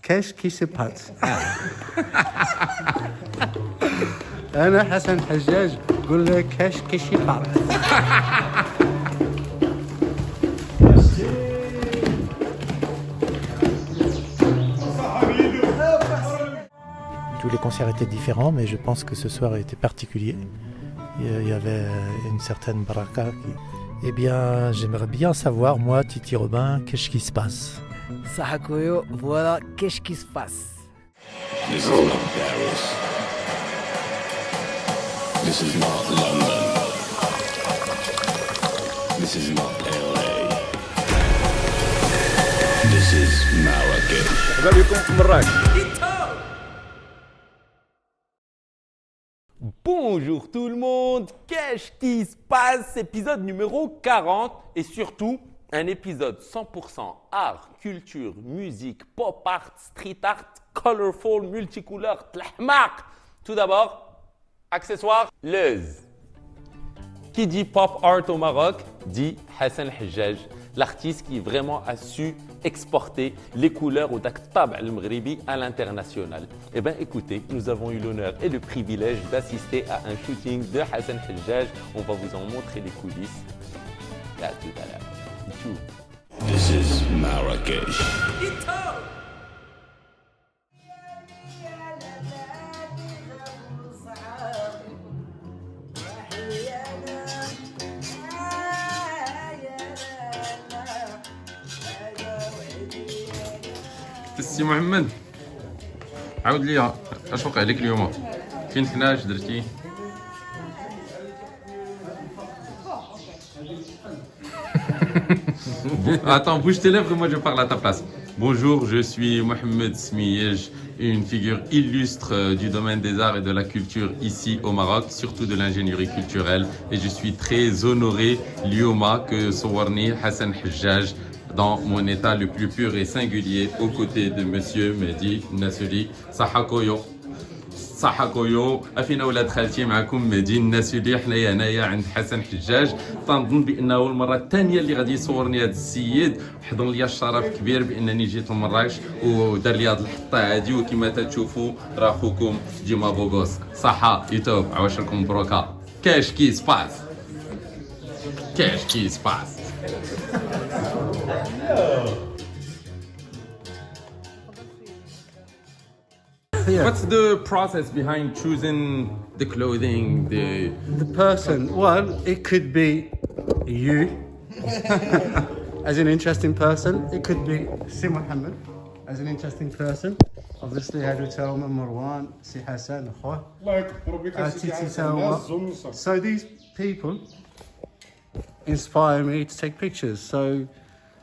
qu'est-ce qui se passe أنا حسن حجاج قول له كاش كيشي بارت. Tous les concerts étaient différents, mais je pense que ce soir était particulier. Il y avait une certaine baraka. Eh bien, j'aimerais bien savoir, moi, Titi Robin, qu'est-ce qui se passe? Sahakoyo, voilà, qu'est-ce qui se passe? This is not Paris. This is not London. This is not LA. This is Marrakech. Bonjour tout le monde, qu'est-ce qui se passe? Épisode numéro 40 et surtout un épisode 100% art, culture, musique, pop art, street art, colorful, multicouleur, tlahmaq. Tout d'abord, accessoires, leuz. Qui dit pop art au Maroc dit Hassan Hajjaj, l'artiste qui vraiment a su exporter les couleurs au Daktab al-Maghribi à l'international. Eh bien écoutez, nous avons eu l'honneur et le privilège d'assister à un shooting de Hassan Hajjaj. On va vous en montrer les coulisses. À tout à l'heure. This is Marrakech. السي محمد عاود لي اش وقع لك اليوم فين كنا اش درتي Attends, bouge tes lèvres et moi je parle à ta place. Bonjour, je suis Mohamed Smiyej, une figure illustre du domaine des arts et de la culture ici au Maroc, surtout de l'ingénierie culturelle. Et je suis très honoré, Lioma, que Sowarni Hassan Hajjaj, dans mon état le plus pur et singulier, aux côtés de Monsieur Mehdi Nassuli. Sahakoyo. صحاكويو افينا ولاد خالتي معكم مهدي الناسولي حنايا هنايا عند حسن حجاج. تنظن بانه المره الثانيه اللي غادي يصورني هذا السيد. حضن لي الشرف كبير بانني جيت لمراكش ودار لي هذه الحطه هذه وكما تشوفوا راه خوكم ديما بوغوس. صحه يوتيوب عواشركم مبروكه. كاش كي سباس كاش كي سباس. Yeah. What's the process behind choosing the clothing, The person, well, it could be you as an interesting person. It could be Si Muhammad as an interesting person. Obviously, Hadu Talma, Marwan, Si Hassan, Titi Salwa. So these people inspire me to take pictures. So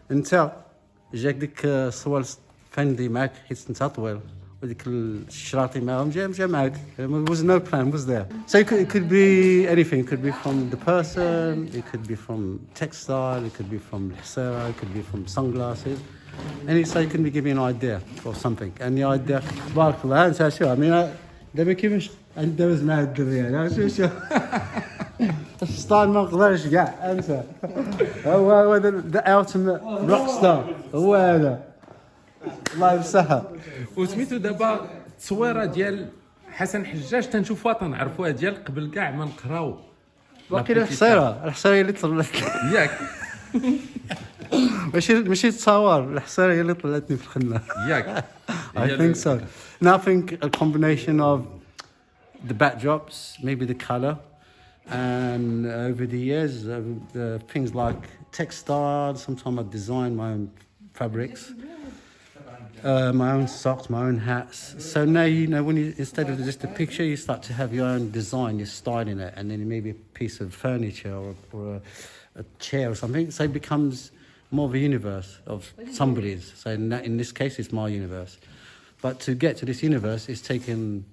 until جاك ديك الصور فندي معك حيت نتطول وديك الشراطي معهم جا معك. There was no plan, was there? So it could be anything. It could be from the person, it could be from textile, it could be from الحصيرة, it could be from sunglasses. And so you can give me an idea of something. And the idea, بارك الله انت شو I mean دابا كيفاش ندوز مع الدريه انا شو الشطان ما نقدرش كاع انت هو ذا ultimate rock star هو هذا الله يمسحها. وسميتو دابا التصويره ديال حسن حجاج تنشوفوها تنعرفوها ديال قبل كاع ما نقراو باقي الحصيره اللي طلعت ياك ماشي تصاور الحصيره هي اللي طلعتني في الخنه ياك. I think so. And I think a combination of the backdrops, maybe the color, and over the years, things like textiles. Sometimes I design my own fabrics, my own socks, my own hats. So now you know when you instead of just a picture, you start to have your own design, your style in it, and then maybe a piece of furniture or a chair or something. So it becomes more of a universe of somebody's. So in this case, it's my universe. But to get to this universe, it's taken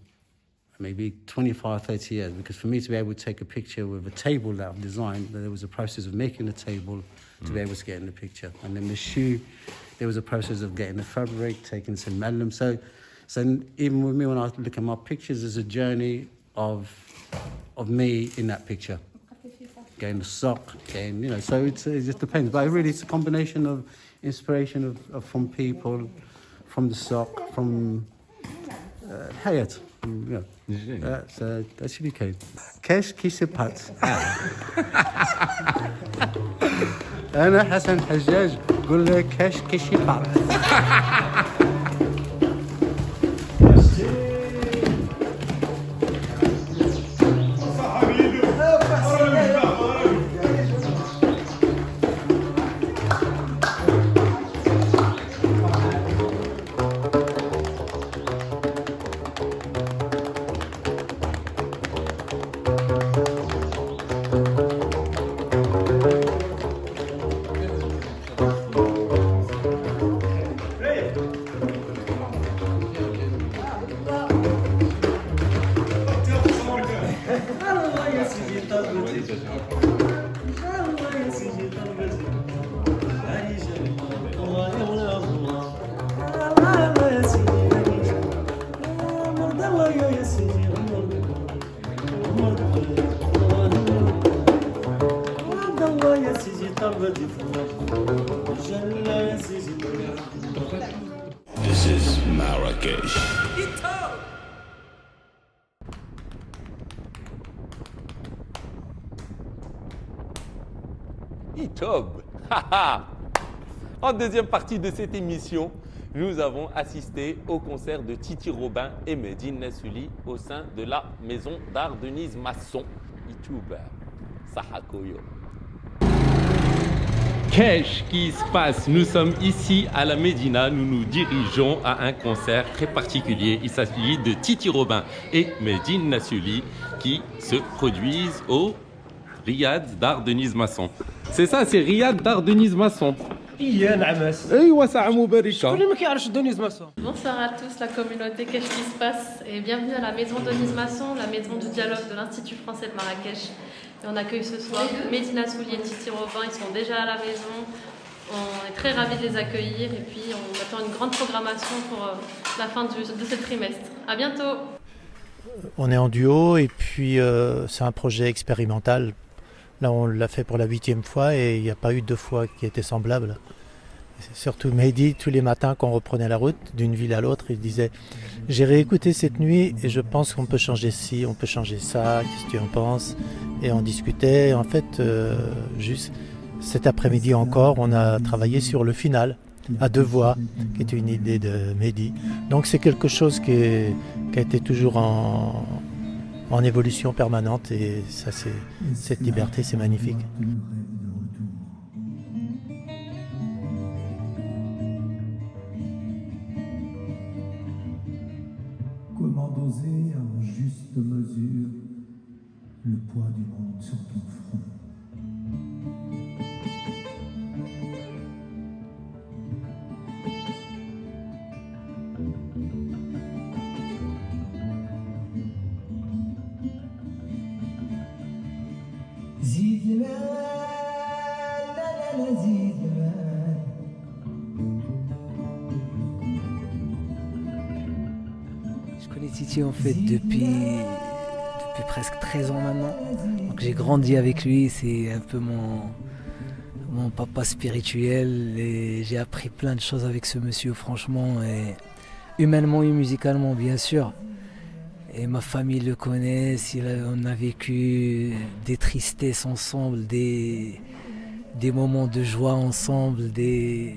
maybe 25, 30 years, because for me to be able to take a picture with a table that I've designed, there was a process of making the table to be able to get in the picture. And then the shoe, there was a process of getting the fabric, taking some malum. So even with me, when I look at my pictures, there's a journey of me in that picture. Getting the sock, getting, so it just depends. But really, it's a combination of inspiration of from people, from the sock, from Hayat. Yeah. That's really cool. Qu'est-ce qui se passe? أنا حسن حجاج قول لي qu'est-ce qui se passe? This is Marrakesh. Itob. Haha. En deuxième partie de cette émission, nous avons assisté au concert de Titi Robin et Medine Nassouli au sein de la maison d'art Denise Masson. Itoub. Sahakoyo. Qu'est-ce qui se passe? Nous sommes ici à la Médina. Nous nous dirigeons à un concert très particulier. Il s'agit de Titi Robin et Medine Nassouli qui se produisent au Riyad d'art Denise Masson. C'est ça, c'est Riyad d'art Denise Masson. Bonsoir à tous, la communauté Qu'est-ce qui se passe et bienvenue à la maison Denise Masson, la maison du dialogue de l'Institut français de Marrakech. Et on accueille ce soir Medine Nassouli et Titi Robin, ils sont déjà à la maison. On est très ravis de les accueillir et puis on attend une grande programmation pour la fin de ce trimestre. À bientôt. On est en duo et puis c'est un projet expérimental. Là, on l'a fait pour la 8e fois et il n'y a pas eu 2 fois qui étaient semblables. Surtout Mehdi, tous les matins quand on reprenait la route d'une ville à l'autre, il disait « J'ai réécouté cette nuit et je pense qu'on peut changer ci, on peut changer ça, qu'est-ce que tu en penses ?» Et on discutait. En fait, juste cet après-midi encore, on a travaillé sur le final, à 2 voix, qui était une idée de Mehdi. Donc c'est quelque chose qui a été toujours en évolution permanente et ça, cette liberté, c'est magnifique. Comment doser en juste mesure le poids du monde sur ton front? Je connais Titi en fait depuis presque 13 ans maintenant. Donc j'ai grandi avec lui, c'est un peu mon papa spirituel et j'ai appris plein de choses avec ce monsieur franchement, et humainement et musicalement bien sûr. Et ma famille le connaît, on a vécu des tristesses ensemble, des moments de joie ensemble, des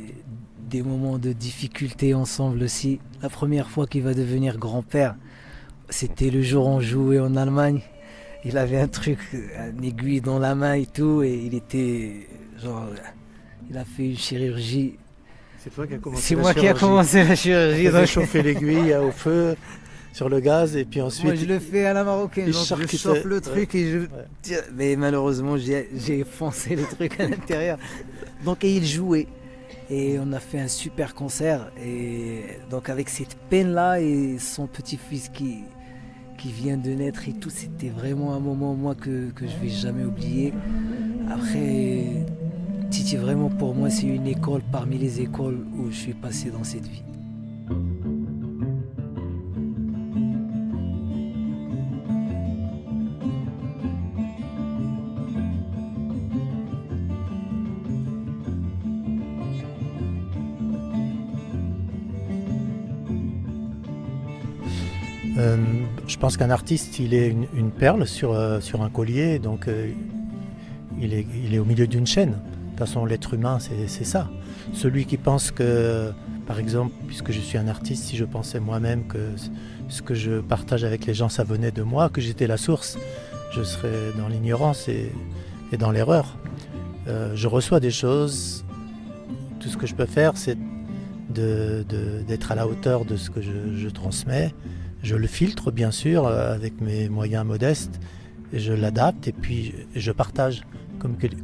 moments de difficulté ensemble aussi. La première fois qu'il va devenir grand-père, c'était le jour où on jouait en Allemagne. Il avait un truc, une aiguille dans la main et tout, et il était genre, il a fait une chirurgie. C'est toi qui as commencé C'est moi qui ai commencé la chirurgie. J'ai chauffé l'aiguille au feu, sur le gaz, et puis ensuite... Moi je le fais à la marocaine, il donc je charcutait. chauffe le truc et je... Ouais. Mais malheureusement j'ai foncé le truc à l'intérieur. Donc et il jouait. Et on a fait un super concert. Et donc avec cette peine-là et son petit-fils qui vient de naître et tout, c'était vraiment un moment moi que je vais jamais oublier. Après, Titi vraiment pour moi c'est une école parmi les écoles où je suis passé dans cette vie. Je pense qu'un artiste, il est une perle sur un collier, donc il est au milieu d'une chaîne. De toute façon, l'être humain, c'est ça. Celui qui pense que, par exemple, puisque je suis un artiste, si je pensais moi-même que ce que je partage avec les gens, ça venait de moi, que j'étais la source, je serais dans l'ignorance et dans l'erreur. Je reçois des choses, tout ce que je peux faire, c'est d'être à la hauteur de ce que je transmets. Je le filtre, bien sûr, avec mes moyens modestes, et je l'adapte et puis je partage,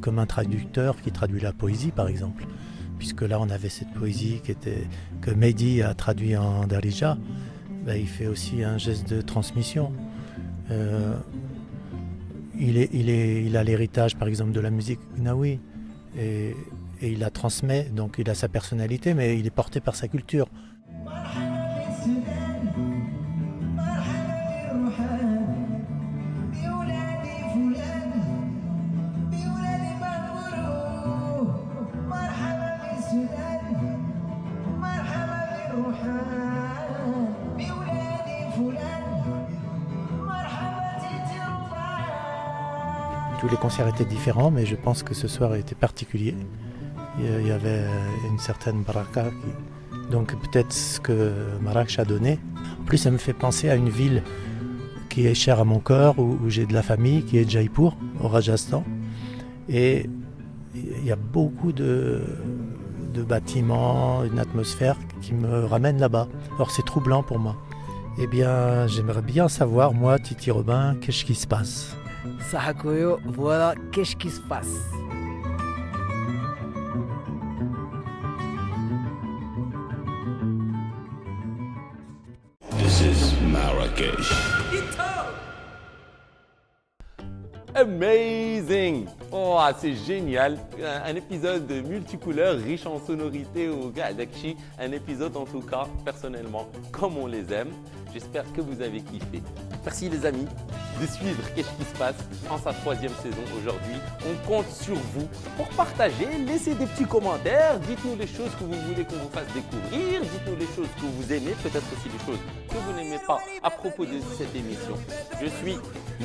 comme un traducteur qui traduit la poésie, par exemple. Puisque là, on avait cette poésie que Mehdi a traduit en Darija, il fait aussi un geste de transmission. Il a l'héritage, par exemple, de la musique gnawi, et il la transmet, donc il a sa personnalité, mais il est porté par sa culture. Tous les concerts étaient différents, mais je pense que ce soir était particulier. Il y avait une certaine baraka, donc peut-être ce que Marrakech a donné. En plus, ça me fait penser à une ville qui est chère à mon cœur, où j'ai de la famille, qui est Jaipur, au Rajasthan. Et il y a beaucoup de bâtiments, une atmosphère qui me ramène là-bas. Alors c'est troublant pour moi. Eh bien, j'aimerais bien savoir, moi, Titi Robin, qu'est-ce qui se passe ? Sahakoyo, voilà, qu'est-ce qui se passe? This is Marrakesh. Amazing! Oh, c'est génial! Un épisode multicouleur, riche en sonorités au Galaxy. Un épisode, en tout cas, personnellement, comme on les aime. J'espère que vous avez kiffé. Merci les amis de suivre Qu'est-ce qui se passe en sa 3e saison aujourd'hui. On compte sur vous pour partager, laisser des petits commentaires. Dites-nous les choses que vous voulez qu'on vous fasse découvrir. Dites-nous les choses que vous aimez, peut-être aussi les choses que vous n'aimez pas à propos de cette émission. Je suis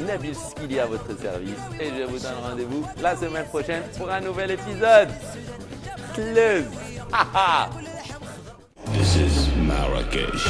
Nabil Skili à votre service et je vous donne rendez-vous la semaine prochaine pour un nouvel épisode. Close! This is Marrakesh.